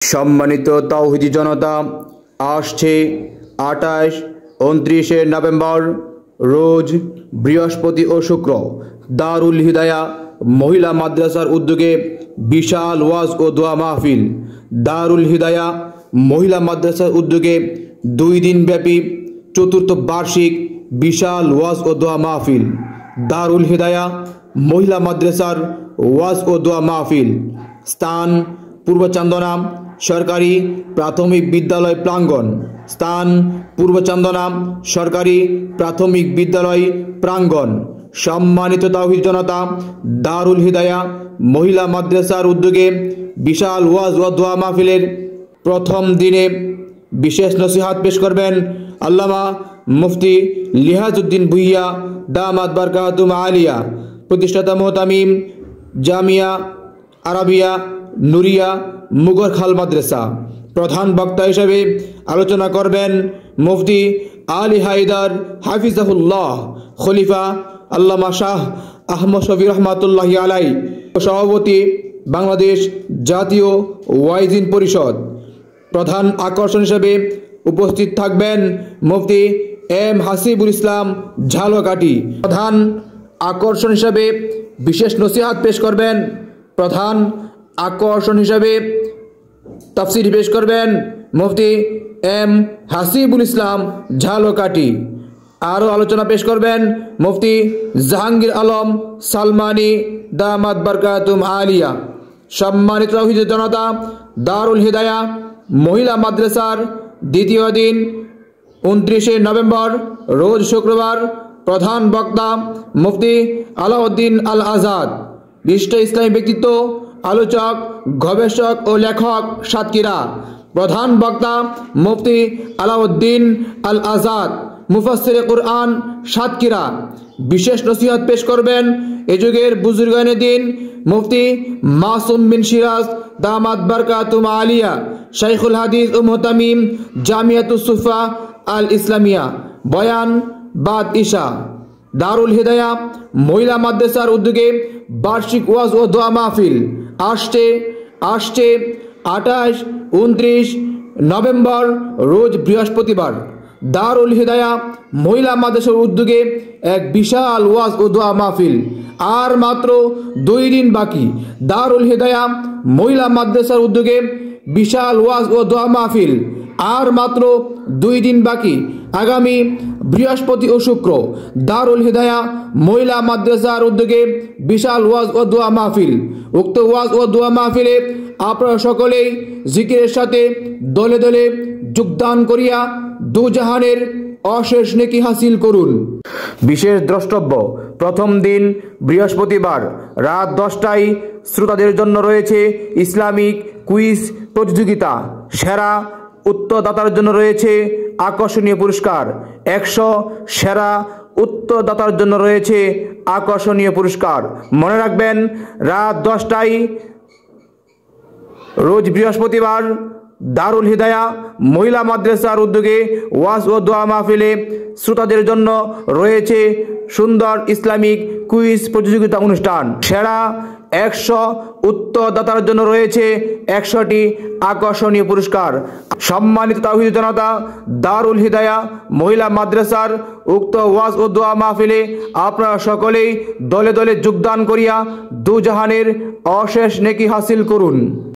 সম্মানিত তাওহীদি জনতা, আসছে 28, 29 নভেম্বর রোজ বৃহস্পতি ও শুক্র দারুল হিদায়া মহিলা মাদ্রাসার উদ্যোগে বিশাল ওয়াজ ও দোয়া মাহফিল। দারুল হিদায়া মহিলা মাদ্রাসার উদ্যোগে 2 দিন ব্যাপী চতুর্থ বার্ষিক বিশাল ওয়াজ ও দোয়া মাহফিল। দারুল হিদায়া মহিলা মাদ্রাসার ওয়াজ ও দোয়া মাহফিল। স্থান পূর্ব চান্দনা সরকারি প্রাথমিক বিদ্যালয় প্রাঙ্গণ। স্থান পূর্ব চান্দনা সরকারি প্রাথমিক বিদ্যালয় প্রাঙ্গণ। সম্মানিত তাওহীদ জনতা, দারুল হিদায়া মহিলা মাদ্রাসার উদ্যোগে বিশাল ওয়াজ ও দোয়া মাহফিলের প্রথম দিনে বিশেষ নসিহত পেশ করবেন আল্লামা মুফতি লিহাজউদ্দিন ভুইয়া দামাত বারকাতুম আলিয়া, প্রতিষ্ঠাতা মোহতামিম জামিয়া আরাবিয়া নুরিয়া মুগরখাল মাদ্রাসা। প্রধান বক্তা হিসেবে আলোচনা করবেন মুফতি আলী হায়দার হাফিজাহুল্লাহ, খলিফা আল্লামা শাহ আহমদ শফি রহমাতুল্লাহি আলাই, সভাপতি বাংলাদেশ জাতীয় ওয়াইজিন পরিষদ। প্রধান আকর্ষণ হিসেবে উপস্থিত থাকবেন মুফতি এম হাসিবুল ইসলাম ঝালকাঠি। প্রধান আকর্ষণ হিসেবে বিশেষ নসিহত পেশ করবেন, প্রধান আকর্ষণ হিসেবে তাফসীর পেশ করবেন মুফতি এম হাসিবুল ইসলাম ঝালকাঠি। আরও আলোচনা পেশ করবেন মুফতি জাহাঙ্গীর আলম সালমানি দামাত বারকাতুম আলিয়া। সম্মানিত তাওহীদ জনতা, দারুল হিদায়া মহিলা মাদ্রাসার দ্বিতীয় দিন 29 নভেম্বর রোজ শুক্রবার। প্রধান বক্তা মুফতি আলাউদ্দিন আল আজাদ, বিশিষ্ট ইসলামী ব্যক্তিত্ব, আলোচক, গবেষক ও লেখক সাতক্ষীরা। প্রধান বক্তা মুফতি আলাউদ্দিন আল আজাদ, মুফাসসিরে কুরআন সাতক্ষীরা। বিশেষ নসিহত পেশ করবেন এ যুগের বুজুর্গানে দিন মুফতি মাসুম বিন সিরাজ দামাত বারকাতুম আলিয়া, শাইখুল হাদিস ও মুহতামিম জামিয়াতুস সুফা আল ইসলামিয়া। বয়ান বাদ ইশা। দারুল হিদায়া মহিলা মাদ্রাসার উদ্যোগে বার্ষিক ওয়াজ ও দোয়া মাহফিল আসছে 28, 29 নভেম্বর রোজ বৃহস্পতিবার। দারুল হিদায়া মহিলা মাদ্রাসার উদ্যোগে এক বিশাল ওয়াজ ও দোয়া মাহফিল। আর মাত্র 2 দিন বাকি। দারুল হিদায়া মহিলা মাদ্রাসার উদ্যোগে বিশাল ওয়াজ ও দোয়া মাহফিল। আর মাত্র 2 দিন বাকি। আগামী বৃহস্পতি ও শুক্র দারুল হিদায়া মহিলা মাদ্রাসার উদ্যোগে বিশাল ওয়াজ ও দোয়া মাহফিল। উক্ত ওয়াজ ও দোয়া মাহফিলে আপনারা সকলেই জিকিরের সাথে দলে দলে যোগদান করিয়া দুজাহানের অশেষ নেকি হাসিল করুন। বিশেষ দ্রষ্টব্য, প্রথম দিন বৃহস্পতিবার রাত 10টায় শ্রোতাদের জন্য রয়েছে ইসলামিক কুইজ প্রতিযোগিতা। সেরা উত্তরদাতার জন্য রয়েছে আকর্ষণীয় পুরস্কার। 100 সেরা উত্তরদাতার জন্য রয়েছে আকর্ষণীয় পুরস্কার। মনে রাখবেন, রাত 10টায় রোজ বৃহস্পতিবার দারুল হিদায়া মহিলা মাদ্রাসার উদ্যোগে ওয়াজ ও দোয়া মাহফিলে শ্রোতাদের জন্য রয়েছে সুন্দর ইসলামিক কুইজ প্রতিযোগিতা অনুষ্ঠান। সেরা 100 উত্তরদাতার জন্য রয়েছে 100টি আকর্ষণীয় পুরস্কার। সম্মানিত তাওহীদ জনতা, দারুল হিদায়া মহিলা মাদ্রাসার উক্ত ওয়াজ ও দোয়া মাহফিলে আপনারা সকলেই দলে দলে যোগদান করিয়া দুজাহানের অশেষ নেকি হাসিল করুন।